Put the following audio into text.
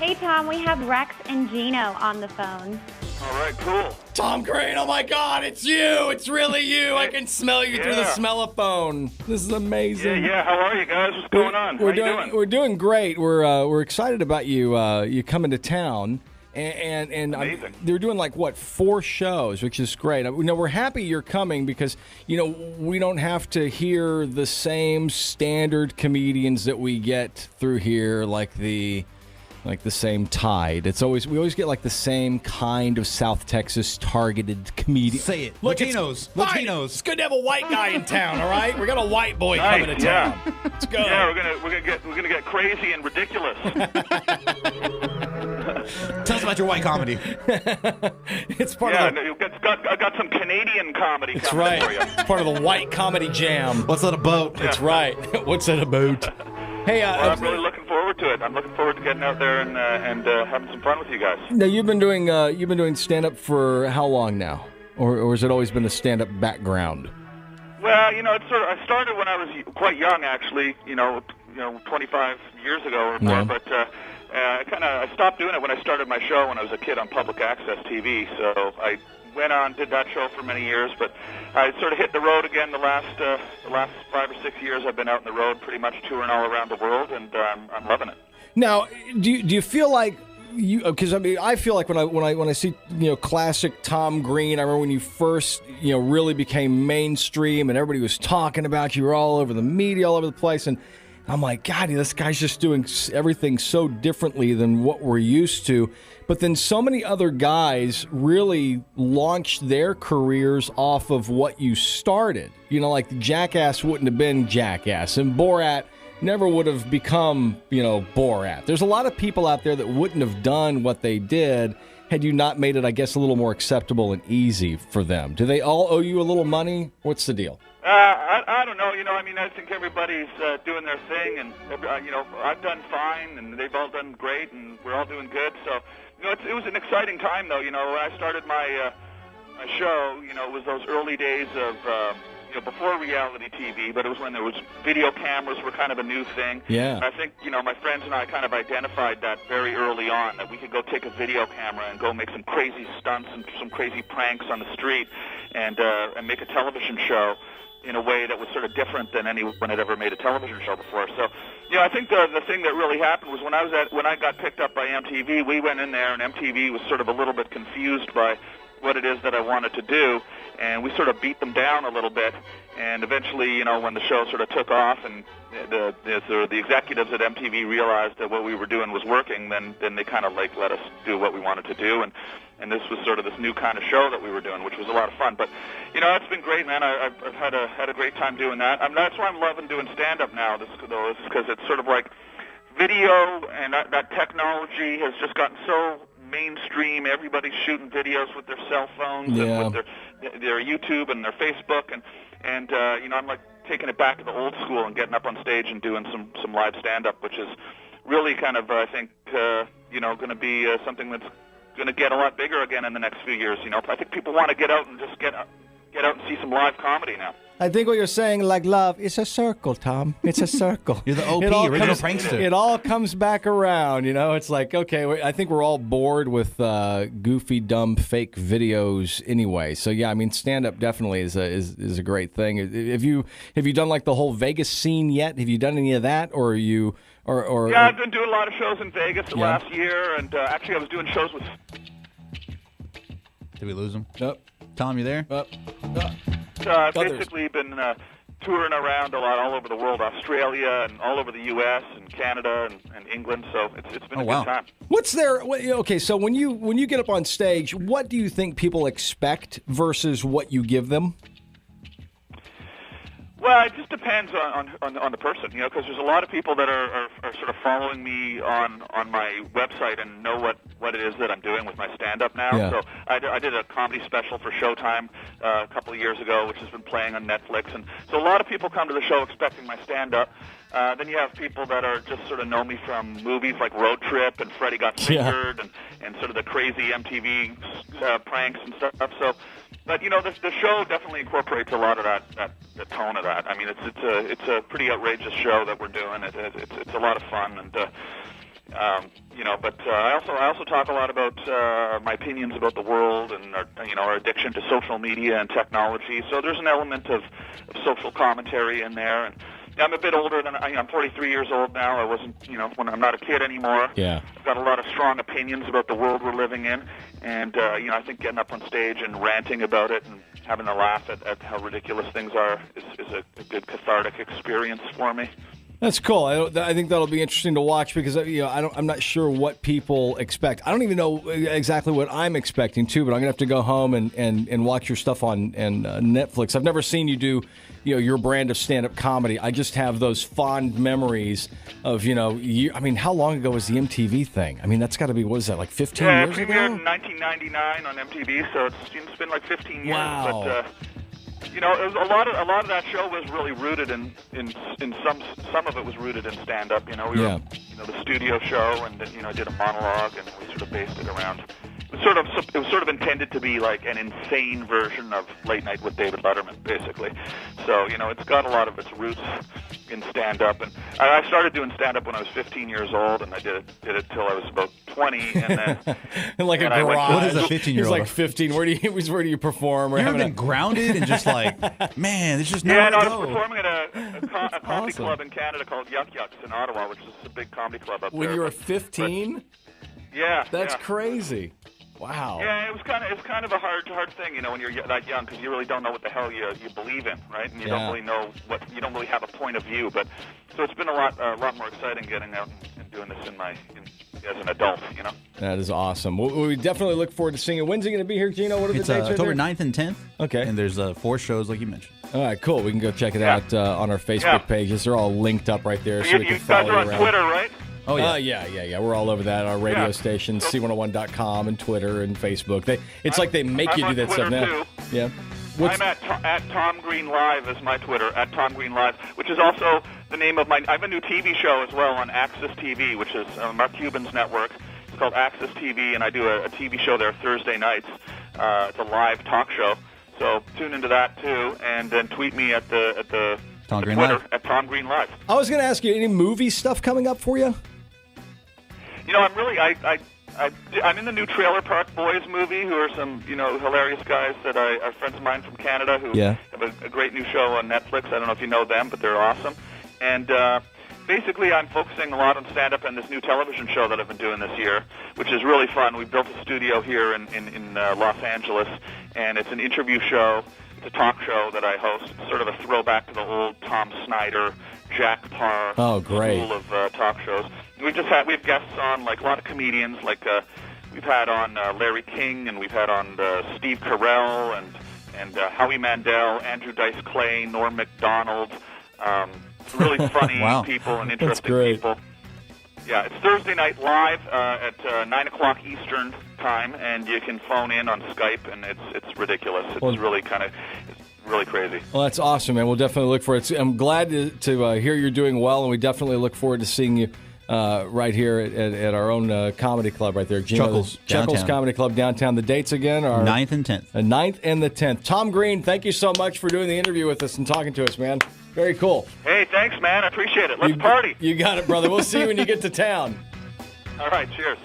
Hey, Tom, we have Rex and Gino on the phone. All right, cool. Tom Green, oh my God, it's you. It's really you. I can smell you through the smellophone. This is amazing. Yeah. How are you guys? What's going on? How you doing? We're doing great. We're excited about you coming to town. And they're doing 4 shows, which is great. We're happy you're coming because we don't have to hear the same standard comedians that we get through here, like the same tide. We always get the same kind of South Texas targeted comedian. Say it. Look, Latinos. It's good to have a white guy in town. All right, we got a white boy coming to town. Let's go. Yeah, we're gonna get crazy and ridiculous. Tell us about your white comedy. It's part of I got some Canadian comedy. It's coming right. for you. It's part of the white comedy jam. What's that about? That's right. What's that about? Hey, I'm really looking forward to it. I'm looking forward to getting out there and having some fun with you guys. Now you've been doing stand up for how long now, or has it always been a stand up background? Well, it's I started when I was quite young, actually. 25 years ago or more. Yeah. But I stopped doing it when I started my show when I was a kid on public access TV. So I went on, did that show for many years, but I sort of hit the road again the last 5 or 6 years. I've been out on the road, pretty much touring all around the world, and I'm loving it. Now, do you feel like you? Because I feel like when I see classic Tom Green, I remember when you first really became mainstream and everybody was talking about you. You were all over the media, all over the place, and I'm like, God, this guy's just doing everything so differently than what we're used to. But then so many other guys really launched their careers off of what you started. Like Jackass wouldn't have been Jackass, and Borat never would have become, Borat. There's a lot of people out there that wouldn't have done what they did had you not made it, I guess, a little more acceptable and easy for them. Do they all owe you a little money? What's the deal? I don't know. I think everybody's doing their thing, and I've done fine, and they've all done great, and we're all doing good. So, it was an exciting time, though. When I started my show, it was those early days of before reality TV, but it was when there was video cameras were kind of a new thing. Yeah. And I think my friends and I kind of identified that very early on, that we could go take a video camera and go make some crazy stunts and some crazy pranks on the street, and make a television show in a way that was sort of different than anyone had ever made a television show before. So, I think the thing that really happened was when I got picked up by MTV, we went in there, and MTV was sort of a little bit confused by what it is that I wanted to do, and we sort of beat them down a little bit. And eventually, when the show sort of took off, and the executives at MTV realized that what we were doing was working, then they kind of let us do what we wanted to do, and this was sort of this new kind of show that we were doing, which was a lot of fun. But it's been great, man. I've had a great time doing that. That's why I'm loving doing stand-up now. This is because it's sort of like video, and that technology has just gotten so mainstream. Everybody's shooting videos with their cell phones and with their YouTube and their Facebook, and I'm like taking it back to the old school and getting up on stage and doing some live stand-up, which is really kind of I think going to be something that's going to get a lot bigger again in the next few years. I think people want to get out and just get out and see some live comedy now. I think what you're saying, like love, it's a circle, Tom. It's a circle. You're the OP, original prankster. It all comes back around, It's like, okay, I think we're all bored with goofy, dumb, fake videos anyway. So yeah, stand-up definitely is a great thing. Have you done the whole Vegas scene yet? Have you done any of that, or are you? Yeah, I've been doing a lot of shows in Vegas the last year, and actually I was doing shows with. Did we lose him? Nope. Tom, you there? I've basically been touring around a lot all over the world, Australia and all over the U.S. and Canada and England. So it's been a good time. What's there? Okay, so when you get up on stage, what do you think people expect versus what you give them? Well, it just depends on the person, because there's a lot of people that are sort of following me on my website and know what it is that I'm doing with my stand-up now. Yeah. So I did a comedy special for Showtime a couple of years ago, which has been playing on Netflix. And so a lot of people come to the show expecting my stand-up. Then you have people that are just sort of know me from movies like Road Trip and Freddie Got Fingered and sort of the crazy MTV pranks and stuff. So, but the show definitely incorporates a lot of the tone of that. It's a pretty outrageous show that we're doing. It's a lot of fun, and But I also talk a lot about my opinions about the world and our addiction to social media and technology. So there's an element of social commentary in there. And I'm a bit older than I'm 43 years old now. I wasn't, when I'm not a kid anymore. Yeah. I've got a lot of strong opinions about the world we're living in, and I think getting up on stage and ranting about it and having a laugh at how ridiculous things are is a good cathartic experience for me. That's cool. I think that'll be interesting to watch because I'm not sure what people expect. I don't even know exactly what I'm expecting too. But I'm gonna have to go home and watch your stuff on Netflix. I've never seen you do your brand of stand-up comedy. I just have those fond memories of how long ago was the MTV thing? I mean, that's got to be, what is that, like 15 years ago? Yeah, it premiered in 1999 on MTV, so it's been like 15 years. Wow. But, it was a lot of that show was really rooted in some of it was rooted in stand up. We were the studio show, and then I did a monologue, and we sort of based it around. It was sort of intended to be like an insane version of Late Night with David Letterman, basically. So it's got a lot of its roots in stand up, and I started doing stand up when I was 15 years old, and I did it till I was about 20, and then in like a garage. What is a 15-year-old? He's like 15. Where do you perform? You ever been grounded and just like, man, there's just nowhere to I go? was performing at a comedy club in Canada called Yuck Yucks in Ottawa, which is a big comedy club up there. When you were 15? Yeah. That's crazy. Wow. Yeah, it's kind of a hard thing, when you're that young, because you really don't know what the hell you believe in, right? And you don't really know you don't really have a point of view. But so it's been a lot more exciting getting out and doing this as an adult, That is awesome. We definitely look forward to seeing it. When's it going to be here, Gino? What are the dates? It's October 9th and 10th. Okay. And there's 4 shows like you mentioned. All right, cool. We can go check it out on our Facebook pages. They're all linked up right there, so we can you follow guys you are on around. Twitter, right? Oh, yeah. Yeah. We're all over that. Our radio station, C101.com, and Twitter and Facebook. It's like they make you do that Twitter stuff now. Too. Yeah. I'm at Tom Green Live is my Twitter, at Tom Green Live, which is also the name of I have a new TV show as well on Access TV, which is Mark Cuban's network. It's called Access TV, and I do a TV show there Thursday nights. It's a live talk show. So tune into that too, and then tweet me at the Tom Green Twitter Live. at Tom Green Live. I was going to ask you, any movie stuff coming up for you? I'm really I'm in the new Trailer Park Boys movie, who are some hilarious guys that are friends of mine from Canada who have a great new show on Netflix. I don't know if you know them, but they're awesome. And basically, I'm focusing a lot on stand-up and this new television show that I've been doing this year, which is really fun. We built a studio here in Los Angeles, and it's an interview show. It's a talk show that I host. It's sort of a throwback to the old Tom Snyder, Jack Paar school of talk shows. We have guests on, like a lot of comedians, like we've had on Larry King, and we've had on Steve Carell, and Howie Mandel, Andrew Dice Clay, Norm Macdonald, really funny people and interesting people. Yeah, it's Thursday night live at 9 o'clock Eastern time, and you can phone in on Skype, and it's ridiculous. It's really crazy. Well, that's awesome, man. We'll definitely look for it. I'm glad to hear you're doing well, and we definitely look forward to seeing you right here at our own comedy club right there. Chuckles Comedy Club downtown. The dates again are 9th and 10th. The 9th and the 10th. Tom Green, thank you so much for doing the interview with us and talking to us, man. Very cool. Hey, thanks, man. I appreciate it. Let's party. You got it, brother. We'll see you when you get to town. All right, cheers.